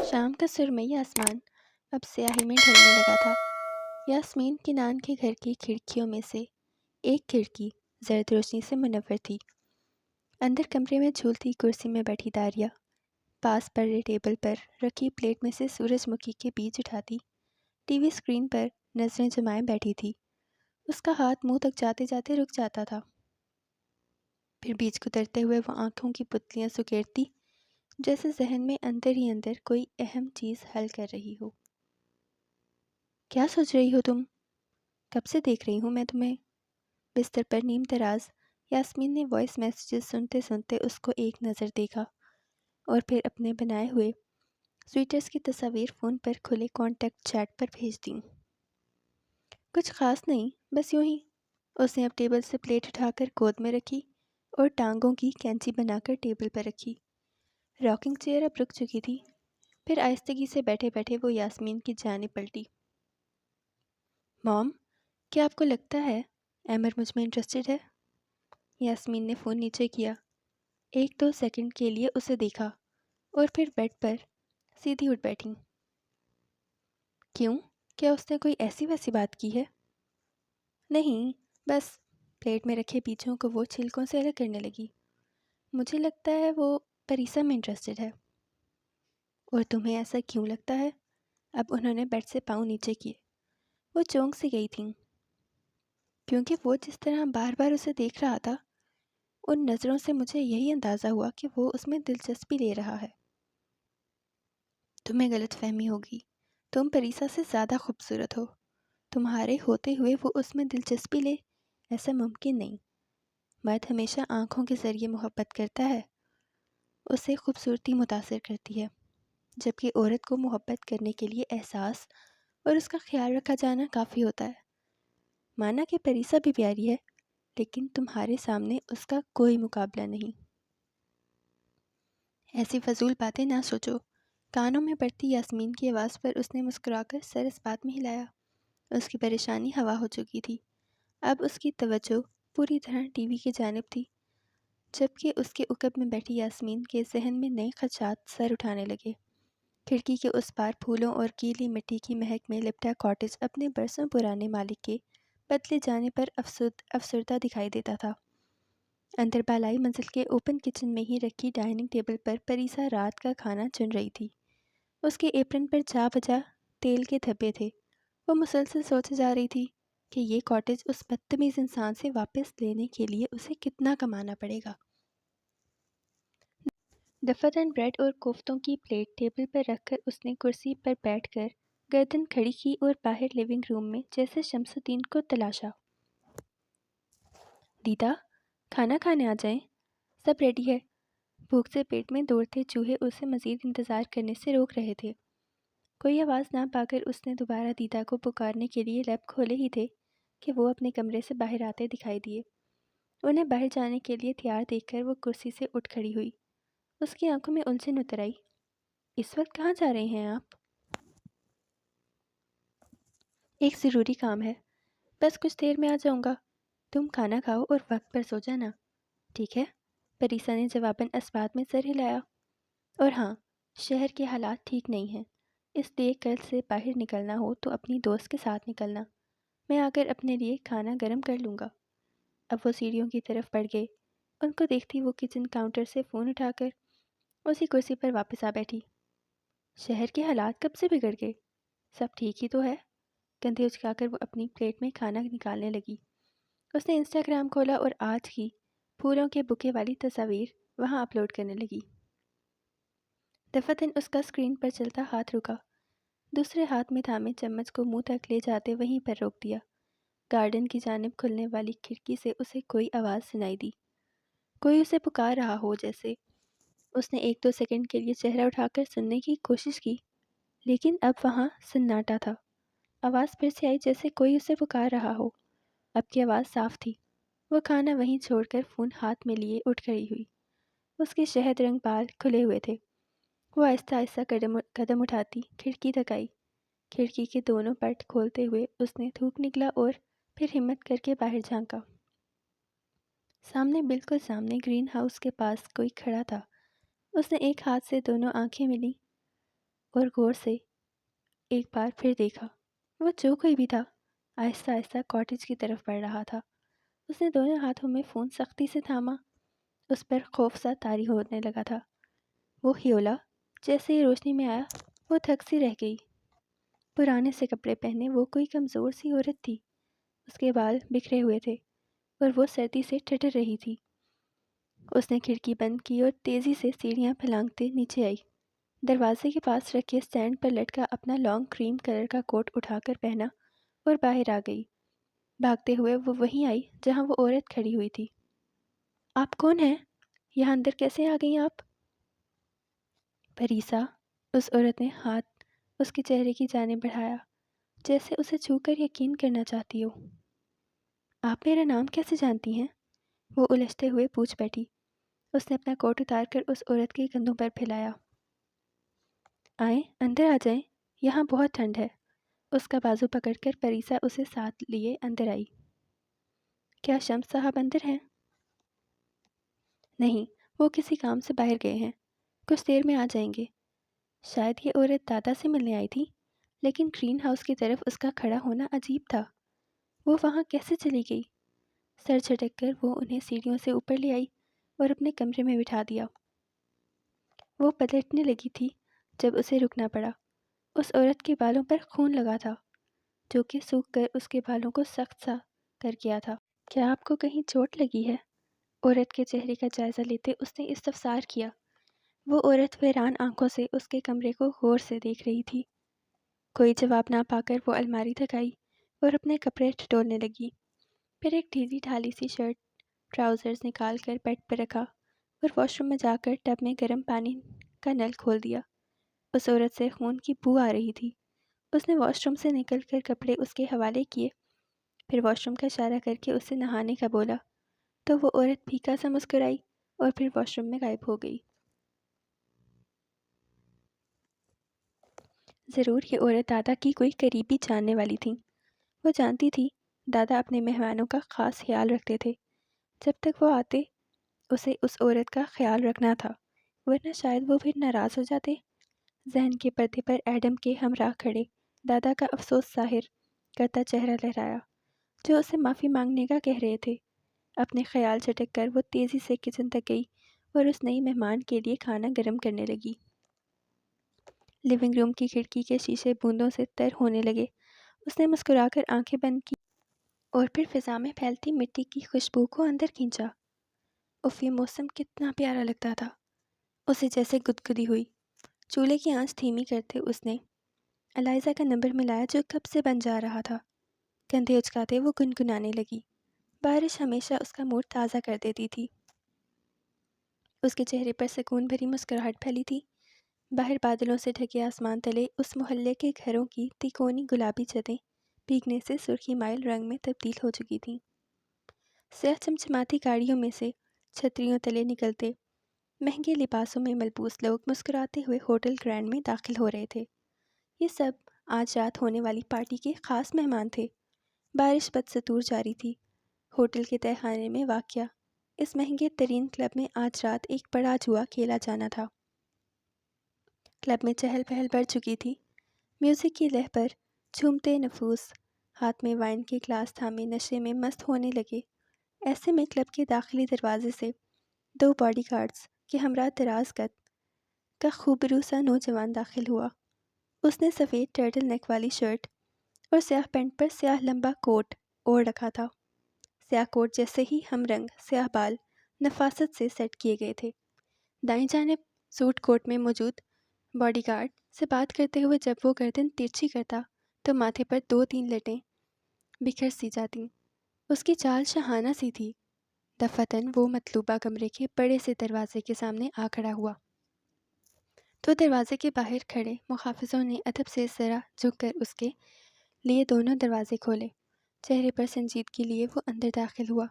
شام کا سرمئی آسمان اب سیاہی میں ڈھلنے لگا تھا۔ یاسمین کی نان کے گھر کی کھڑکیوں میں سے ایک کھڑکی زرد روشنی سے منور تھی۔ اندر کمرے میں جھولتی کرسی میں بیٹھی داریا پاس پڑے ٹیبل پر رکھی پلیٹ میں سے سورج مکھی کے بیج اٹھاتی ٹی وی اسکرین پر نظریں جمائے بیٹھی تھی۔ اس کا ہاتھ منہ تک جاتے جاتے رک جاتا تھا، پھر بیج کترتے ہوئے وہ آنکھوں کی پتلیاں سکیڑتی جیسے ذہن میں اندر ہی اندر کوئی اہم چیز حل کر رہی ہو۔ کیا سوچ رہی ہو تم؟ کب سے دیکھ رہی ہوں میں تمہیں۔ بستر پر نیم دراز یاسمین نے وائس میسیجز سنتے سنتے اس کو ایک نظر دیکھا اور پھر اپنے بنائے ہوئے سویٹرز کی تصاویر فون پر کھلے کانٹیکٹ چیٹ پر بھیج دیں۔ کچھ خاص نہیں، بس یوں ہی۔ اس نے اب ٹیبل سے پلیٹ اٹھا کر گود میں رکھی اور ٹانگوں کی کینچی بنا کر ٹیبل پر رکھی۔ راکنگ چیئر اب رک چکی تھی، پھر آہستگی سے بیٹھے بیٹھے وہ یاسمین کی جانب پلٹی۔ مام، کیا آپ کو لگتا ہے ایمر مجھ میں انٹرسٹڈ ہے؟ یاسمین نے فون نیچے کیا، 1-2 سیکنڈ کے لیے اسے دیکھا اور پھر بیڈ پر سیدھی اٹھ بیٹھی۔ کیوں؟ کیا اس نے کوئی ایسی ویسی بات کی ہے؟ نہیں، بس پلیٹ میں رکھے بیجوں کو وہ چھلکوں سے الگ کرنے لگی۔ مجھے لگتا ہے وہ پریسا میں انٹرسٹڈ ہے۔ اور تمہیں ایسا کیوں لگتا ہے؟ اب انہوں نے بیڈ سے پاؤں نیچے کیے۔ وہ چونک سی گئی تھیں، کیونکہ وہ جس طرح بار بار اسے دیکھ رہا تھا، ان نظروں سے مجھے یہی اندازہ ہوا کہ وہ اس میں دلچسپی لے رہا ہے۔ تمہیں غلط فہمی ہوگی، تم پریسا سے زیادہ خوبصورت ہو۔ تمہارے ہوتے ہوئے وہ اس میں دلچسپی لے، ایسا ممکن نہیں۔ مرد ہمیشہ آنکھوں کے ذریعے محبت کرتا ہے، اسے خوبصورتی متاثر کرتی ہے، جبکہ عورت کو محبت کرنے کے لیے احساس اور اس کا خیال رکھا جانا کافی ہوتا ہے۔ مانا کہ پریسا بھی پیاری ہے، لیکن تمہارے سامنے اس کا کوئی مقابلہ نہیں۔ ایسی فضول باتیں نہ سوچو۔ کانوں میں پڑتی یاسمین کی آواز پر اس نے مسکرا کر سر اس بات میں ہلایا۔ اس کی پریشانی ہوا ہو چکی تھی، اب اس کی توجہ پوری طرح ٹی وی کی جانب تھی، جبکہ اس کے عقب میں بیٹھی یاسمین کے ذہن میں نئے خدشات سر اٹھانے لگے۔ کھڑکی کے اس پار پھولوں اور گیلی مٹی کی مہک میں لپٹا کاٹیج اپنے برسوں پرانے مالک کے بدلے جانے پر افسردہ دکھائی دیتا تھا۔ اندر بالائی منزل کے اوپن کچن میں ہی رکھی ڈائننگ ٹیبل پر پریسا رات کا کھانا چن رہی تھی۔ اس کے ایپرن پر جا بجا تیل کے دھبے تھے۔ وہ مسلسل سوچے جا رہی تھی کہ یہ کاٹیج اس بدتمیز انسان سے واپس لینے کے لیے اسے کتنا کمانا پڑے گا۔ دفتن بریڈ اور کوفتوں کی پلیٹ ٹیبل پر رکھ کر اس نے کرسی پر بیٹھ کر گردن کھڑی کی اور باہر لیونگ روم میں جیسے شمس الدین کو تلاشا۔ دیدا، کھانا کھانے آ جائیں، سب ریڈی ہے۔ بھوک سے پیٹ میں دوڑتے چوہے اسے مزید انتظار کرنے سے روک رہے تھے۔ کوئی آواز نہ پا کر اس نے دوبارہ دیدا کو پکارنے کے لیے لب کھولے ہی تھے کہ وہ اپنے کمرے سے باہر آتے دکھائی دیے۔ انہیں باہر جانے کے لیے تیار دیکھ کر وہ کرسی سے اٹھ کھڑی ہوئی۔ اس کی آنکھوں میں الجھن اتر آئی۔ اس وقت کہاں جا رہے ہیں آپ؟ ایک ضروری کام ہے، بس کچھ دیر میں آ جاؤں گا۔ تم کھانا کھاؤ اور وقت پر سو جانا، ٹھیک ہے؟ پریسا نے جواباً اسبات میں سر ہلایا۔ اور ہاں، شہر کے حالات ٹھیک نہیں ہیں، اس لیے کل سے باہر نکلنا ہو تو اپنی دوست کے ساتھ نکلنا۔ میں آ کر اپنے لیے کھانا گرم کر لوں گا۔ اب وہ سیڑھیوں کی طرف بڑھ گئے۔ ان کو دیکھتی وہ کچن کاؤنٹر سے فون اٹھا کر اسی کرسی پر واپس آ بیٹھی۔ شہر کے حالات کب سے بگڑ گئے؟ سب ٹھیک ہی تو ہے۔ کندھے اچکا کر وہ اپنی پلیٹ میں کھانا نکالنے لگی۔ اس نے انسٹاگرام کھولا اور آج کی پھولوں کے بکے والی تصاویر وہاں اپلوڈ کرنے لگی۔ دفتن اس کا اسکرین پر چلتا ہاتھ رکا، دوسرے ہاتھ میں تھامے چمچ کو منہ تک لے جاتے وہیں پر روک دیا۔ گارڈن کی جانب کھلنے والی کھڑکی سے اسے کوئی آواز سنائی دی، کوئی اسے پکار رہا ہو جیسے۔ اس نے 1-2 سیکنڈ کے لیے چہرہ اٹھا کر سننے کی کوشش کی، لیکن اب وہاں سناٹا تھا۔ آواز پھر سے آئی جیسے کوئی اسے پکار رہا ہو، اب کی آواز صاف تھی۔ وہ کھانا وہیں چھوڑ کر فون ہاتھ میں لیے اٹھ کھڑی ہوئی۔ اس کے شہد رنگ بال کھلے ہوئے تھے۔ وہ آہستہ آہستہ قدم اٹھاتی کھڑکی تک آئی۔ کھڑکی کے دونوں پٹ کھولتے ہوئے اس نے تھوک نکلا اور پھر ہمت کر کے باہر جھانکا۔ سامنے، بالکل سامنے گرین ہاؤس کے پاس کوئی کھڑا تھا۔ اس نے ایک ہاتھ سے دونوں آنکھیں ملیں اور غور سے ایک بار پھر دیکھا۔ وہ جو کوئی بھی تھا آہستہ آہستہ کاٹیج کی طرف بڑھ رہا تھا۔ اس نے دونوں ہاتھوں میں فون سختی سے تھاما۔ اس پر خوف سا طاری ہونے لگا تھا۔ وہ ہیولا جیسے ہی روشنی میں آیا وہ تھک سی رہ گئی۔ پرانے سے کپڑے پہنے وہ کوئی کمزور سی عورت تھی۔ اس کے بال بکھرے ہوئے تھے اور وہ سردی سے ٹھٹر رہی تھی۔ اس نے کھڑکی بند کی اور تیزی سے سیڑھیاں پھلانگتے نیچے آئی۔ دروازے کے پاس رکھے سٹینڈ پر لٹکا اپنا لانگ کریم کلر کا کوٹ اٹھا کر پہنا اور باہر آ گئی۔ بھاگتے ہوئے وہ وہیں آئی جہاں وہ عورت کھڑی ہوئی تھی۔ آپ کون ہیں؟ یہاں اندر کیسے آ گئیں آپ؟ پریسا، اس عورت نے ہاتھ اس کے چہرے کی جانب بڑھایا جیسے اسے چھو کر یقین کرنا چاہتی ہو۔ آپ میرا نام کیسے جانتی ہیں؟ وہ الجھتے ہوئے پوچھ بیٹھی۔ اس نے اپنا کوٹ اتار کر اس عورت کے کندھوں پر پھیلایا۔ آئیں اندر آ جائیں، یہاں بہت ٹھنڈ ہے۔ اس کا بازو پکڑ کر پریسا اسے ساتھ لیے اندر آئی۔ کیا شمس صاحب اندر ہیں؟ نہیں، وہ کسی کام سے باہر گئے ہیں، کچھ دیر میں آ جائیں گے۔ شاید یہ عورت دادا سے ملنے آئی تھی، لیکن گرین ہاؤس کی طرف اس کا کھڑا ہونا عجیب تھا۔ وہ وہاں کیسے چلی گئی؟ سر جھٹک کر وہ انہیں سیڑھیوں سے اوپر لے آئی اور اپنے کمرے میں بٹھا دیا۔ وہ پلٹنے لگی تھی جب اسے رکنا پڑا۔ اس عورت کے بالوں پر خون لگا تھا جو کہ سوکھ کر اس کے بالوں کو سخت سا کر گیا تھا۔ کیا آپ کو کہیں چوٹ لگی ہے؟ عورت کے چہرے کا جائزہ لیتے اس نے استفسار کیا۔ وہ عورت حیران آنکھوں سے اس کے کمرے کو غور سے دیکھ رہی تھی۔ کوئی جواب نہ پا کر وہ الماری تک آئی اور اپنے کپڑے ٹٹولنے لگی۔ پھر ایک ڈھیلی ڈھالی سی شرٹ ٹراؤزرز نکال کر بیڈ پر رکھا اور واش روم میں جا کر ٹب میں گرم پانی کا نل کھول دیا۔ اس عورت سے خون کی بو آ رہی تھی۔ اس نے واش روم سے نکل کر کپڑے اس کے حوالے کیے، پھر واش روم کا اشارہ کر کے اسے نہانے کا بولا تو وہ عورت پھیکا سا مسکرائی اور پھر واش روم میں غائب ہو گئی۔ ضرور یہ عورت دادا کی کوئی قریبی جاننے والی تھی۔ وہ جانتی تھی دادا اپنے مہمانوں کا خاص خیال رکھتے تھے۔ جب تک وہ آتے اسے اس عورت کا خیال رکھنا تھا، ورنہ شاید وہ پھر ناراض ہو جاتے۔ ذہن کے پردے پر ایڈم کے ہمراہ کھڑے دادا کا افسوس ظاہر کرتا چہرہ لہرایا جو اسے معافی مانگنے کا کہہ رہے تھے۔ اپنے خیال جھٹک کر وہ تیزی سے کچن تک گئی اور اس نئی مہمان کے لیے کھانا گرم کرنے لگی۔ لیونگ روم کی کھڑکی کے شیشے بوندوں سے تر ہونے لگے۔ اس نے مسکرا کر آنکھیں بند کی اور پھر فضا میں پھیلتی مٹی کی خوشبو کو اندر کھینچا۔ اف یہ موسم کتنا پیارا لگتا تھا۔ اسے جیسے گدگدی ہوئی۔ چولہے کی آنچ دھیمی کرتے اس نے الائزہ کا نمبر ملایا جو کب سے بن جا رہا تھا۔ کندھے اچکاتے وہ گنگنانے لگی۔ بارش ہمیشہ اس کا موڈ تازہ کر دیتی تھی۔ اس کے چہرے پر سکون بھری مسکراہٹ پھیلی تھی۔ باہر بادلوں سے ڈھکے آسمان تلے اس محلے کے گھروں کی تکونی گلابی چھتیں بھیگنے سے سرخی مائل رنگ میں تبدیل ہو چکی تھیں۔ سیاہ چمچماتی گاڑیوں میں سے چھتریوں تلے نکلتے مہنگے لباسوں میں ملبوس لوگ مسکراتے ہوئے ہوٹل گرینڈ میں داخل ہو رہے تھے۔ یہ سب آج رات ہونے والی پارٹی کے خاص مہمان تھے۔ بارش بدستور جاری تھی۔ ہوٹل کے تہہ خانے میں واقع اس مہنگے ترین کلب میں آج رات ایک بڑا جوا کھیلا جانا تھا۔ کلب میں چہل پہل بڑھ چکی تھی۔ میوزک کی لہ پر جھومتے نفوس ہاتھ میں وائن کے گلاس تھامے نشے میں مست ہونے لگے۔ ایسے میں کلب کے داخلی دروازے سے 2 باڈی گارڈز کے ہمراہ دراز قد کا خوبرو سا نوجوان داخل ہوا۔ اس نے سفید ٹرٹل نیک والی شرٹ اور سیاہ پینٹ پر سیاہ لمبا کوٹ اوڑھ رکھا تھا۔ سیاہ کوٹ جیسے ہی ہم رنگ سیاہ بال نفاست سے سیٹ کیے گئے تھے۔ دائیں جانب سوٹ کوٹ میں موجود باڈی گارڈ سے بات کرتے ہوئے جب وہ گردن ترچھی کرتا تو ماتھے پر 2-3 لٹیں بکھر سی جاتی۔ اس کی چال شاہانہ سی تھی۔ دفتن وہ مطلوبہ کمرے کے بڑے سے دروازے کے سامنے آ کھڑا ہوا تو دروازے کے باہر کھڑے محافظوں نے ادب سے ذرا جھک کر اس کے لیے دونوں دروازے کھولے۔ چہرے پر سنجیدگی لیے وہ اندر داخل ہوا۔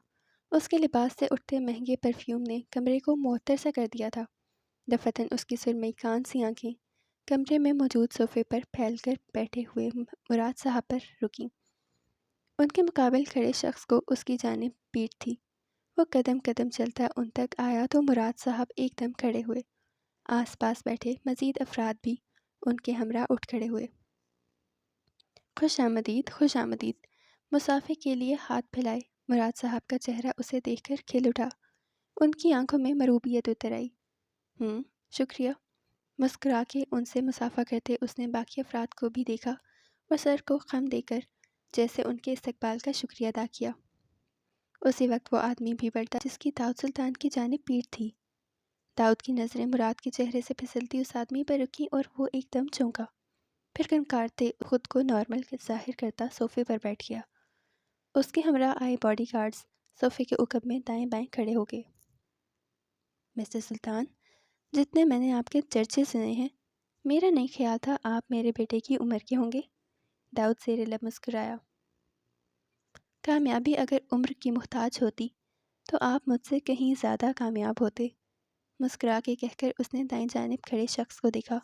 اس کے لباس سے اٹھتے مہنگے پرفیوم نے کمرے کو معطر سا کر دیا تھا۔ دفتن اس کی سرمئی کان سی آنکھیں کمرے میں موجود صوفے پر پھیل کر بیٹھے ہوئے مراد صاحب پر رکیں۔ ان کے مقابل کھڑے شخص کو اس کی جانب پیٹھ تھی۔ وہ قدم قدم چلتا ان تک آیا تو مراد صاحب ایک دم کھڑے ہوئے۔ آس پاس بیٹھے مزید افراد بھی ان کے ہمراہ اٹھ کھڑے ہوئے۔ خوش آمدید، خوش آمدید، مسافے کے لیے ہاتھ پھیلائے۔ مراد صاحب کا چہرہ اسے دیکھ کر کھل اٹھا۔ ان کی آنکھوں میں مروبیت اتر آئی۔ شکریہ۔ مسکرا کے ان سے مسافہ کرتے اس نے باقی افراد کو بھی دیکھا اور سر کو خم دے کر جیسے ان کے استقبال کا شکریہ ادا کیا۔ اسی وقت وہ آدمی بھی بڑھتا جس کی داؤد سلطان کی جانب پیٹھ تھی۔ داؤد کی نظریں مراد کے چہرے سے پھسلتی اس آدمی پر رکیں اور وہ ایک دم چونکا، پھر کنکارتے خود کو نارمل ظاہر کرتا صوفے پر بیٹھ گیا۔ اس کے ہمراہ آئے باڈی گارڈز صوفے کے عقب میں دائیں بائیں کھڑے ہو گئے۔ مسٹر سلطان، جتنے میں نے آپ کے چرچے سنے ہیں، میرا نہیں خیال تھا آپ میرے بیٹے کی عمر کے ہوں گے۔ داؤد زیر لب مسکرایا۔ کامیابی اگر عمر کی محتاج ہوتی تو آپ مجھ سے کہیں زیادہ کامیاب ہوتے، مسکرا کے کہہ کر اس نے دائیں جانب کھڑے شخص کو دیکھا۔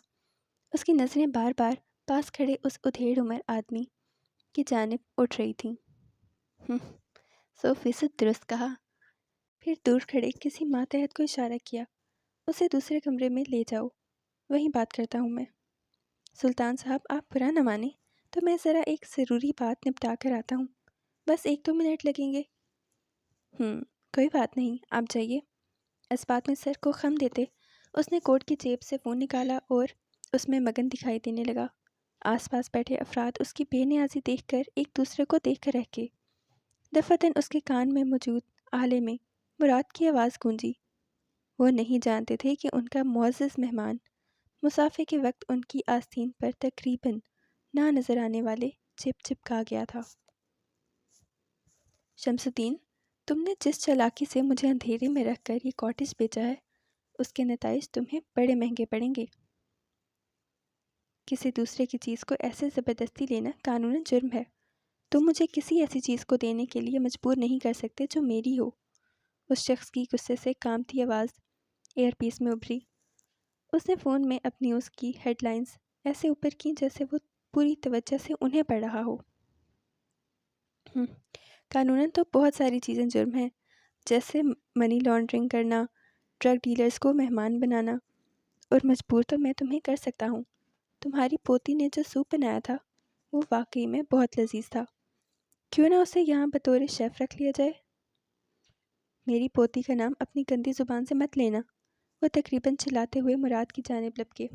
اس کی نظریں بار بار پاس کھڑے اس ادھیڑ عمر آدمی کی جانب اٹھ رہی تھیں۔ 100% درست کہا۔ پھر دور کھڑے کسی ماتحت کو اشارہ کیا۔ اسے دوسرے کمرے میں لے جاؤ، وہیں بات کرتا ہوں میں۔ سلطان صاحب، آپ برا نہ مانیں تو میں ذرا ایک ضروری بات نپٹا کر آتا ہوں، بس 1-2 منٹ لگیں گے۔ کوئی بات نہیں، آپ جائیے۔ اس بات میں سر کو خم دیتے اس نے کوٹ کی جیب سے فون نکالا اور اس میں مگن دکھائی دینے لگا۔ آس پاس بیٹھے افراد اس کی بے نیازی دیکھ کر ایک دوسرے کو دیکھ کر رہ گئے۔ دفعتاً اس کے کان میں موجود آلے میں مراد کی آواز گونجی۔ وہ نہیں جانتے تھے کہ ان کا معزز مہمان مسافے کے وقت ان کی آستین پر تقریباً نہ نظر آنے والے چپ چپکا گیا تھا۔ شمس الدین، تم نے جس چالاکی سے مجھے اندھیرے میں رکھ کر یہ کاٹیج بیچا ہے، اس کے نتائج تمہیں بڑے مہنگے پڑیں گے۔ کسی دوسرے کی چیز کو ایسے زبردستی لینا قانوناً جرم ہے۔ تم مجھے کسی ایسی چیز کو دینے کے لیے مجبور نہیں کر سکتے جو میری ہو۔ اس شخص کی غصے سے کانپتی آواز ایئر پیس میں ابھری۔ اس نے فون میں اپنی نیوز کی ہیڈ لائنز ایسے اوپر کیں جیسے وہ پوری توجہ سے انہیں پڑھ رہا ہو۔ قانوناً تو بہت ساری چیزیں جرم ہیں، جیسے منی لانڈرنگ کرنا، ڈرگ ڈیلرز کو مہمان بنانا، اور مجبور تو میں تمہیں کر سکتا ہوں۔ تمہاری پوتی نے جو سوپ بنایا تھا وہ واقعی میں بہت لذیذ تھا، کیوں نہ اسے یہاں بطور شیف رکھ لیا جائے؟ میری پوتی کا نام اپنی گندی زبان سے مت لینا، وہ تقریباً چلاتے ہوئے مراد کی جانب لپکے،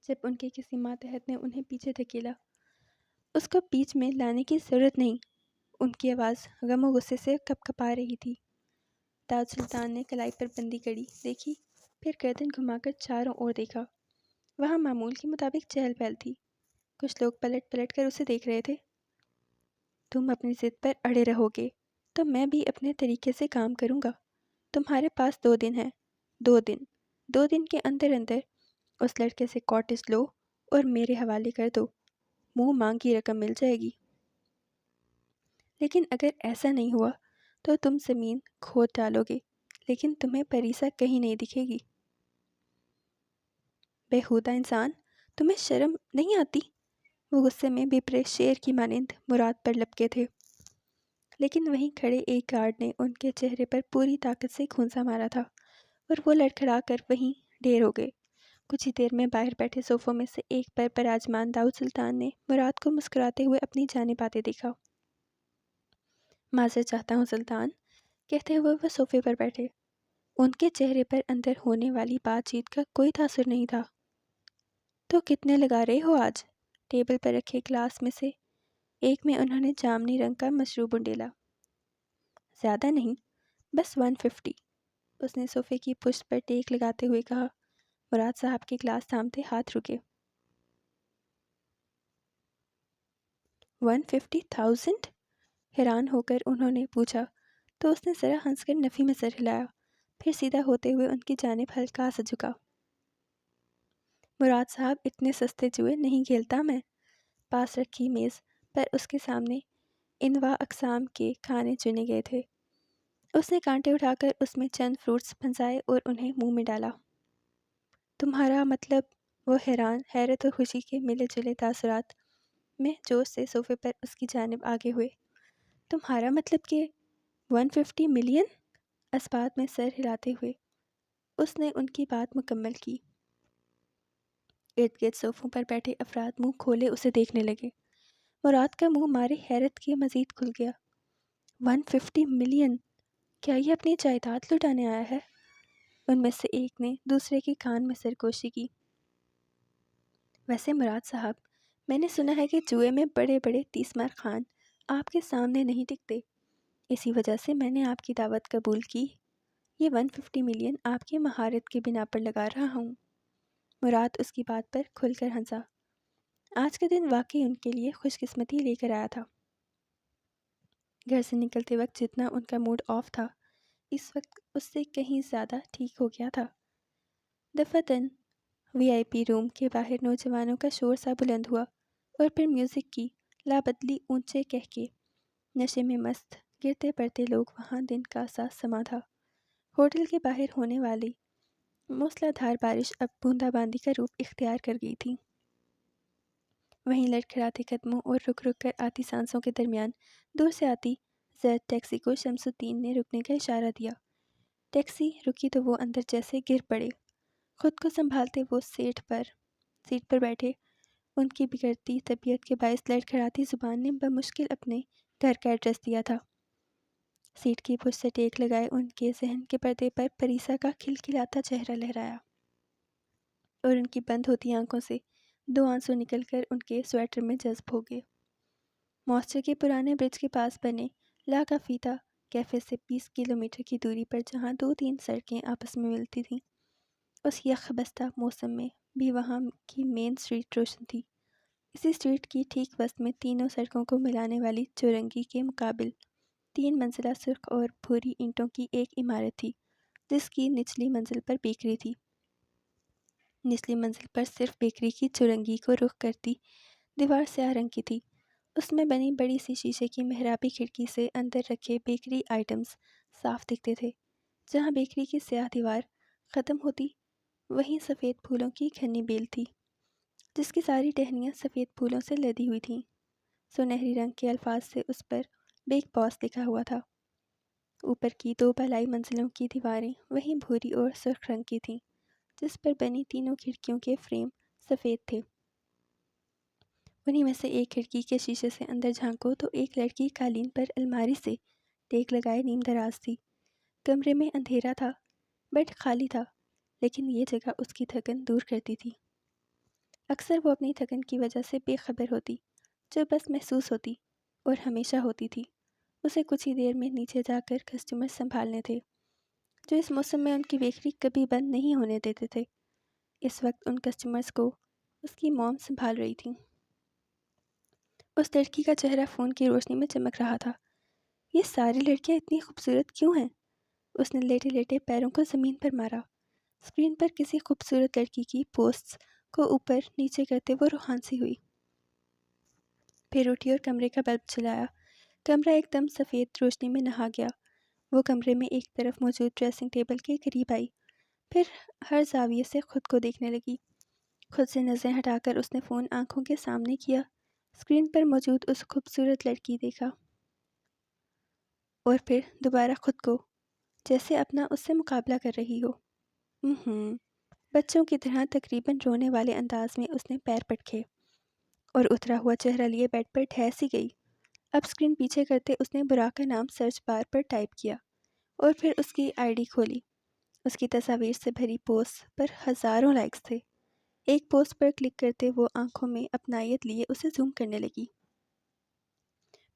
جب ان کے کسی ماتحت نے انہیں پیچھے دھکیلا۔ اس کو بیچ میں لانے کی ضرورت نہیں، ان کی آواز غم و غصے سے کپ کپا رہی تھی۔ داؤد سلطان نے کلائی پر بندی کڑی دیکھی، پھر گردن گھما کر چاروں اور دیکھا۔ وہاں معمول کے مطابق چہل پہل تھی۔ کچھ لوگ پلٹ پلٹ کر اسے دیکھ رہے تھے۔ تم اپنی ضد پر اڑے رہو گے تو میں بھی اپنے طریقے سے کام کروں گا۔ تمہارے پاس 2 دن ہیں، 2 دن کے اندر اندر اس لڑکے سے کاٹیج لو اور میرے حوالے کر دو، منہ مانگی رقم مل جائے گی۔ لیکن اگر ایسا نہیں ہوا تو تم زمین کھود ڈالو گے، لیکن تمہیں پریسا کہیں نہیں دکھے گی۔ بےہودہ انسان، تمہیں شرم نہیں آتی؟ وہ غصے میں بپرے شیر کی مانند مراد پر لپکے تھے، لیکن وہیں کھڑے ایک گارڈ نے ان کے چہرے پر پوری طاقت سے کھونسا مارا تھا اور وہ لڑکھڑا کر وہیں ڈھیر ہو گئے۔ کچھ ہی دیر میں باہر بیٹھے صوفوں میں سے ایک پر براجمان داؤد سلطان نے مراد کو مسکراتے ہوئے اپنی جانب آتے دیکھا۔ معذرت چاہتا ہوں سلطان، کہتے ہوئے وہ صوفے پر بیٹھے۔ ان کے چہرے پر اندر ہونے والی بات چیت کا کوئی تاثر نہیں تھا۔ تو کتنے لگا رہے ہو آج؟ ٹیبل پر رکھے گلاس میں سے ایک میں انہوں نے جامنی رنگ کا مشروب انڈیلا۔ زیادہ نہیں، بس 150، اس نے صوفے کی پشت پر ٹیک لگاتے ہوئے کہا۔ مراد صاحب کے گلاس تھامتے ہاتھ رکے۔ 150,000؟ حیران ہو کر انہوں نے پوچھا تو اس نے ذرا ہنس کر نفی میں سر ہلایا، پھر سیدھا ہوتے ہوئے ان کی جانب ہلکا سا جھکا۔ مراد صاحب، اتنے سستے جوئے نہیں کھیلتا میں۔ پاس رکھی میز پر اس کے سامنے انواع اقسام کے کھانے چنے گئے تھے۔ اس نے کانٹے اٹھا کر اس میں چند فروٹس پھنسائے اور انہیں منہ میں ڈالا۔ تمہارا مطلب؟ وہ حیرت اور خوشی کے ملے جلے تاثرات میں جوش سے صوفے پر اس کی جانب آگے ہوئے۔ تمہارا مطلب کہ 150 ملین؟ اس بات میں سر ہلاتے ہوئے اس نے ان کی بات مکمل کی۔ ارد گرد صوفوں پر بیٹھے افراد منہ کھولے اسے دیکھنے لگے۔ مراد کا منہ مارے حیرت کے مزید کھل گیا۔ 150 ملین! کیا یہ اپنی جائیداد لٹانے آیا ہے؟ ان میں سے ایک نے دوسرے کے کان میں سرگوشی کی۔ ویسے مراد صاحب، میں نے سنا ہے کہ جوئے میں بڑے بڑے تیسمار خان آپ کے سامنے نہیں ٹکتے، اسی وجہ سے میں نے آپ کی دعوت قبول کی۔ یہ 150 ملین آپ کی مہارت کی بنا پر لگا رہا ہوں۔ مراد اس کی بات پر کھل کر ہنسا۔ آج کا دن واقعی ان کے لیے خوش قسمتی لے کر آیا تھا۔ گھر سے نکلتے وقت جتنا ان کا موڈ آف تھا، اس وقت اس سے کہیں زیادہ ٹھیک ہو گیا تھا۔ دفعتاً VIP روم کے باہر نوجوانوں کا شور سا بلند ہوا اور پھر میوزک کی لابدلی اونچے کہہ کے نشے میں مست گرتے پڑتے لوگ وہاں دن کا سا سما تھا۔ ہوٹل کے باہر ہونے والی موسلا دھار بارش اب بوندا باندی کا روپ اختیار کر گئی تھی۔ وہیں لڑکھڑاتے قدموں اور رک رک کر آتی سانسوں کے درمیان دور سے آتی زرد ٹیکسی کو شمس الدین نے رکنے کا اشارہ دیا۔ ٹیکسی رکی تو وہ اندر جیسے گر پڑے۔ خود کو سنبھالتے وہ سیٹ پر بیٹھے۔ ان کی بگڑتی طبیعت کے باعث لڑکھڑاتی زبان نے بمشکل اپنے گھر کا ایڈریس دیا تھا۔ سیٹ کی پشت سے ٹیک لگائے ان کے ذہن کے پردے پر پریسا کا کھلکھلاتا چہرہ لہرایا اور ان کی بند ہوتی آنکھوں سے 2 آنسو نکل کر ان کے سویٹر میں جذب ہو گئے۔ ماسٹر کے پرانے برج کے پاس بنے لا کافیتا کیفے سے 20 کلومیٹر کی دوری پر جہاں 2-3 سڑکیں آپس میں ملتی تھیں، اس یخ بستہ موسم میں بھی وہاں کی مین سٹریٹ روشن تھی۔ اسی سٹریٹ کی ٹھیک وسط میں تینوں سڑکوں کو ملانے والی چورنگی کے مقابل 3 منزلہ سرخ اور بھوری اینٹوں کی ایک عمارت تھی جس کی نچلی منزل پر بیکری تھی۔ نچلی منزل پر صرف بیکری کی چورنگی کو رخ کرتی دیوار سیاہ رنگ کی تھی۔ اس میں بنی بڑی سی شیشے کی محرابی کھڑکی سے اندر رکھے بیکری آئٹمز صاف دکھتے تھے۔ جہاں بیکری کی سیاہ دیوار ختم ہوتی وہیں سفید پھولوں کی گھنی بیل تھی جس کی ساری ٹہنیاں سفید پھولوں سے لدی ہوئی تھیں۔ سنہری رنگ کے الفاظ سے اس پر بگ باس لکھا ہوا تھا۔ اوپر کی 2 بالائی منزلوں کی دیواریں وہیں بھوری اور سرخ رنگ کی تھیں جس پر بنی تینوں کھڑکیوں کے فریم سفید تھے۔ انہی میں سے ایک کھڑکی کے شیشے سے اندر جھانکو تو ایک لڑکی قالین پر الماری سے ٹیک لگائے نیم دراز تھی۔ کمرے میں اندھیرا تھا، بیڈ خالی تھا، لیکن یہ جگہ اس کی تھکن دور کرتی تھی۔ اکثر وہ اپنی تھکن کی وجہ سے بے خبر ہوتی، جو بس محسوس ہوتی اور ہمیشہ ہوتی تھی۔ اسے کچھ ہی دیر میں نیچے جا کر کسٹمر سنبھالنے تھے جو اس موسم میں ان کی بیکری کبھی بند نہیں ہونے دیتے تھے۔ اس وقت ان کسٹمرز کو اس کی موم سنبھال رہی تھیں۔ اس لڑکی کا چہرہ فون کی روشنی میں چمک رہا تھا۔ یہ ساری لڑکیاں اتنی خوبصورت کیوں ہیں؟ اس نے لیٹے لیٹے پیروں کو زمین پر مارا۔ اسکرین پر کسی خوبصورت لڑکی کی پوسٹس کو اوپر نیچے کرتے وہ روحان سی ہوئی۔ پھر اٹھی اور کمرے کا بلب جلایا۔ کمرہ ایک دم سفید روشنی میں نہا گیا۔ وہ کمرے میں ایک طرف موجود ڈریسنگ ٹیبل کے قریب آئی، پھر ہر زاویے سے خود کو دیکھنے لگی۔ خود سے نظریں ہٹا کر اس نے فون آنکھوں کے سامنے کیا، اسکرین پر موجود اس خوبصورت لڑکی دیکھا اور پھر دوبارہ خود کو، جیسے اپنا اس سے مقابلہ کر رہی ہو۔ بچوں کی طرح تقریباً رونے والے انداز میں اس نے پیر پٹکے اور اترا ہوا چہرہ لیے بیڈ پر ٹھہر سی گئی۔ اب اسکرین پیچھے کرتے اس نے برا کا نام سرچ بار پر ٹائپ کیا اور پھر اس کی ID کھولی۔ اس کی تصاویر سے بھری پوسٹ پر ہزاروں لائکس تھے۔ ایک پوسٹ پر کلک کرتے وہ آنکھوں میں اپنائیت لیے اسے زوم کرنے لگی۔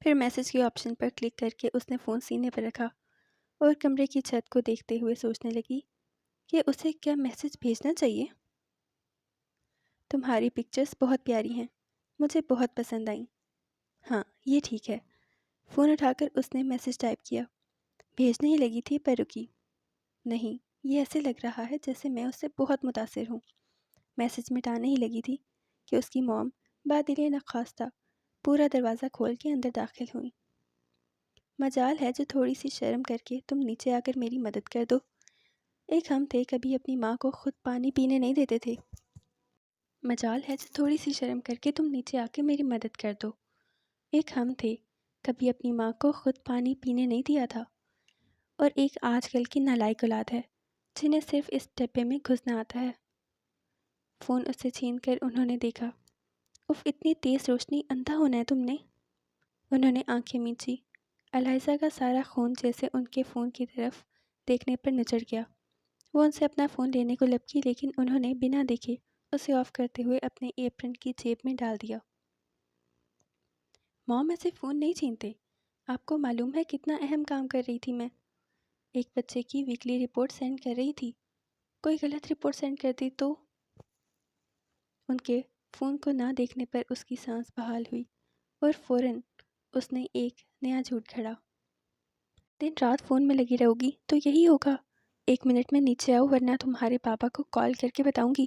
پھر میسج کے آپشن پر کلک کر کے اس نے فون سینے پر رکھا اور کمرے کی چھت کو دیکھتے ہوئے سوچنے لگی کہ اسے کیا میسج بھیجنا چاہیے۔ تمہاری پکچرز بہت پیاری ہیں، مجھے بہت پسند آئیں۔ ہاں یہ ٹھیک ہے۔ فون اٹھا کر اس نے میسج ٹائپ کیا۔ بھیجنے ہی لگی تھی پر رکی۔ نہیں، یہ ایسے لگ رہا ہے جیسے میں اس سے بہت متاثر ہوں۔ میسج مٹانے ہی لگی تھی کہ اس کی موم بادل نخواستہ پورا دروازہ کھول کے اندر داخل ہوئی۔ مجال ہے جو تھوڑی سی شرم کر کے تم نیچے آ کر میری مدد کر دو۔ ایک ہم تھے کبھی اپنی ماں کو خود پانی پینے نہیں دیتے تھے۔ مجال ہے جو تھوڑی سی شرم کر کے تم نیچے آ کے میری مدد کر دو۔ ایک ہم تھے کبھی اپنی ماں کو خود پانی پینے نہیں دیا تھا، اور ایک آج کل کی نالائق اولاد ہے جنہیں صرف اس ڈبے میں گھسنا آتا ہے۔ فون اس سے چھین کر انہوں نے دیکھا۔ اف، اتنی تیز روشنی، اندھا ہونا ہے تم نے؟ انہوں نے آنکھیں مینچی۔ الائزہ کا سارا خون جیسے ان کے فون کی طرف دیکھنے پر نچڑ گیا۔ وہ ان سے اپنا فون لینے کو لپکی، لیکن انہوں نے بنا دیکھے اسے آف کرتے ہوئے اپنے ایپرن کی جیب میں ڈال دیا۔ موم ایسے فون نہیں چھینتے، آپ کو معلوم ہے کتنا اہم کام کر رہی تھی میں۔ ایک بچے کی ویکلی رپورٹ سینڈ کر رہی تھی، کوئی غلط رپورٹ سینڈ کر دی تو؟ ان کے فون کو نہ دیکھنے پر اس کی سانس بحال ہوئی اور فوراً اس نے ایک نیا جھوٹ گھڑا۔ دن رات فون میں لگی رہو گی تو یہی ہوگا۔ 1 منٹ میں نیچے آؤ ورنہ تمہارے پاپا کو کال کر کے بتاؤں گی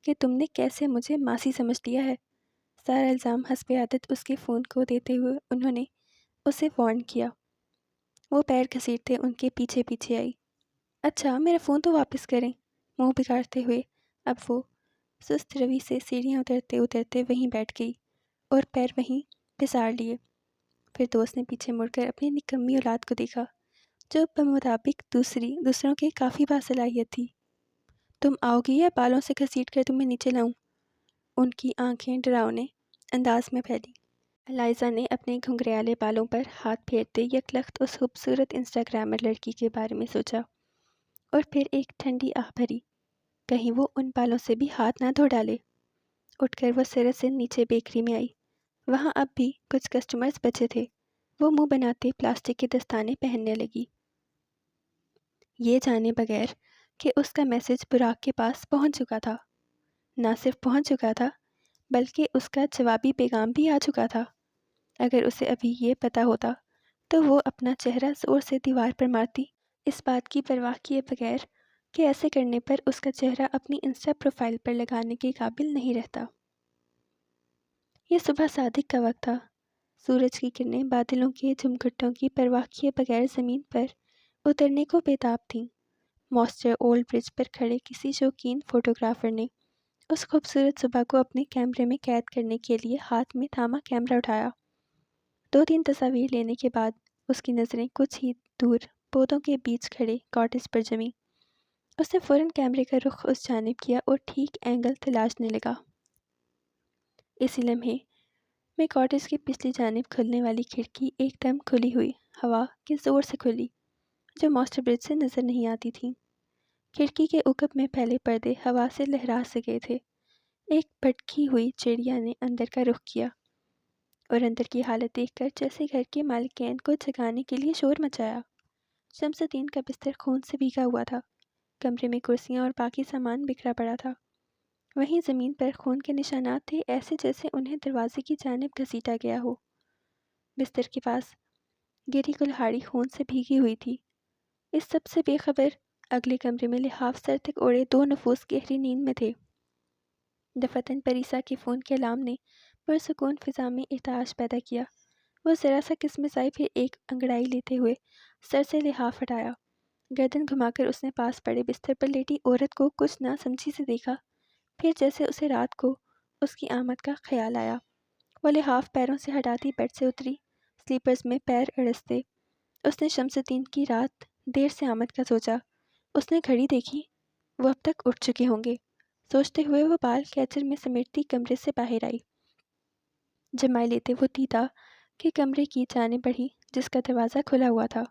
کہ تم نے کیسے مجھے ماسی سمجھ لیا ہے۔ سارا الزام حسب عادت اس کے فون کو دیتے ہوئے انہوں نے اسے وارن کیا۔ وہ پیر گھسیٹتے ان کے پیچھے پیچھے آئی۔ اچھا، میرا فون تو واپس کریں، منہ بگاڑتے ہوئے اب وہ سست روی سے سیڑھیاں اترتے اترتے وہیں بیٹھ گئی اور پیر وہیں پسار لیے۔ پھر دوست نے پیچھے مڑ کر اپنی نکمی اولاد کو دیکھا جو بمطابق دوسروں کے کافی باصلاحیت تھی۔ تم آؤ گی یا بالوں سے گھسیٹ کر تمہیں نیچے لاؤں؟ ان کی آنکھیں ڈراؤنے انداز میں پھیلی۔ الائزہ نے اپنے گھنگریالے بالوں پر ہاتھ پھیرتے یکلخت اس خوبصورت انسٹاگرامر لڑکی کے بارے میں سوچا اور پھر ایک ٹھنڈی آہ بھری، کہیں وہ ان بالوں سے بھی ہاتھ نہ دھو ڈالے۔ اٹھ کر وہ سرے سے نیچے بیکری میں آئی۔ وہاں اب بھی کچھ کسٹمرز بچے تھے۔ وہ منہ بناتے پلاسٹک کے دستانے پہننے لگی، یہ جانے بغیر کہ اس کا میسج براق کے پاس پہنچ چکا تھا۔ نہ صرف پہنچ چکا تھا بلکہ اس کا جوابی پیغام بھی آ چکا تھا۔ اگر اسے ابھی یہ پتا ہوتا تو وہ اپنا چہرہ زور سے دیوار پر مارتی، اس بات کی پرواہ کیے بغیر کہ ایسے کرنے پر اس کا چہرہ اپنی انسٹا پروفائل پر لگانے کے قابل نہیں رہتا۔ یہ صبح صادق کا وقت تھا۔ سورج کی کرنیں بادلوں کے جھمگھٹوں کی پرواہ کیے بغیر زمین پر اترنے کو بےتاب تھیں۔ ماسٹر اولڈ برج پر کھڑے کسی شوقین فوٹوگرافر نے اس خوبصورت صبح کو اپنے کیمرے میں قید کرنے کے لیے ہاتھ میں تھاما کیمرہ اٹھایا۔ 2-3 تصاویر لینے کے بعد اس کی نظریں کچھ ہی دور پودوں کے بیچ کھڑے کاٹیج پر جمیں۔ اس نے فوراً کیمرے کا رخ اس جانب کیا اور ٹھیک اینگل تلاشنے لگا۔ اسی لمحے میں کاٹیج کی پچھلی جانب کھلنے والی کھڑکی ایک دم کھلی ہوئی ہوا کے زور سے کھلی، جو ماسٹر برج سے نظر نہیں آتی تھیں۔ کھڑکی کے عقب میں پھیلے پردے ہوا سے لہرا سے گئے تھے۔ ایک بھٹکی ہوئی چڑیا نے اندر کا رخ کیا اور اندر کی حالت دیکھ کر جیسے گھر کے مالکین کو جگانے کے لیے شور مچایا۔ شمس الدین کا بستر خون سے بھیگا ہوا تھا۔ کمرے میں کرسیاں اور باقی سامان بکھرا پڑا تھا۔ وہیں زمین پر خون کے نشانات تھے، ایسے جیسے انہیں دروازے کی جانب گھسیٹا گیا ہو۔ بستر کے پاس گری کلہاڑی خون سے بھیگی ہوئی تھی۔ اس سب سے بے خبر اگلے کمرے میں لحاف سر تک اوڑھے 2 نفوس گہری نیند میں تھے۔ دفتن پریسا کے فون کے الارم نے پرسکون فضا میں ارتعاش پیدا کیا۔ وہ ذرا سا کسمسائی، پھر ایک انگڑائی لیتے ہوئے سر سے لحاف ہٹایا۔ گردن گھما کر اس نے پاس پڑے بستر پر لیٹی عورت کو کچھ نہ سمجھی سے دیکھا، پھر جیسے اسے رات کو اس کی آمد کا خیال آیا، وہ لحاف پیروں سے ہٹاتی بیڈ سے اتری، سلیپرز میں پیر اڑستے۔ اس نے شمس الدین کی رات دیر سے آمد کا سوچا۔ اس نے گھڑی دیکھی، وہ اب تک اٹھ چکے ہوں گے۔ سوچتے ہوئے وہ بال کیچر میں سمیٹتی کمرے سے باہر آئی۔ جمائے لیتے وہ دیدہ کہ کمرے کی جانب بڑھی جس کا دروازہ کھلا ہوا تھا۔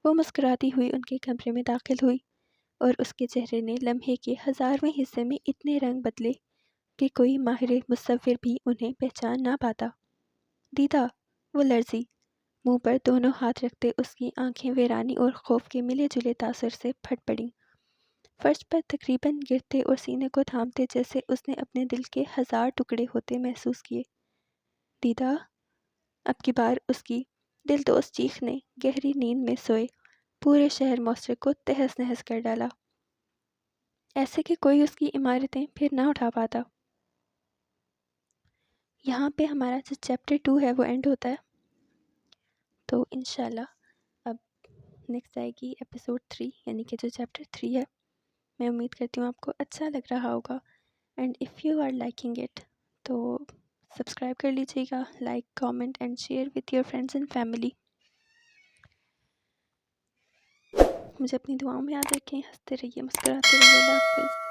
وہ مسکراتی ہوئی ان کے کمرے میں داخل ہوئی اور اس کے چہرے نے لمحے کے 1000ویں حصے میں اتنے رنگ بدلے کہ کوئی ماہر مصور بھی انہیں پہچان نہ پاتا۔ دیدہ، وہ لرزی، منہ پر دونوں ہاتھ رکھتے اس کی آنکھیں ویرانی اور خوف کے ملے جلے تاثر سے پھٹ پڑیں، فرش پر تقریباً گرتے اور سینے کو تھامتے جیسے اس نے اپنے دل کے 1000 ٹکڑے ہوتے محسوس کیے۔ دیدہ، اب کی بار اس کی دل دوز چیخ نے گہری نیند میں سوئے پورے شہر معاشرے کو تہس نہس کر ڈالا، ایسے کہ کوئی اس کی عمارتیں پھر نہ اٹھا پاتا۔ یہاں پہ ہمارا جو چیپٹر 2 ہے وہ اینڈ ہوتا ہے، تو انشاءاللہ اب نیکسٹ آئے گی ایپیسوڈ 3، یعنی کہ جو چیپٹر 3 ہے۔ میں امید کرتی ہوں آپ کو اچھا لگ رہا ہوگا، and if you are liking it تو سبسکرائب کر لیجیے گا، like, comment and share with your friends and family. مجھے اپنی دعاؤں میں یاد رکھیں، ہنستے رہیے، مسکراتے رہیے، اللہ حافظ۔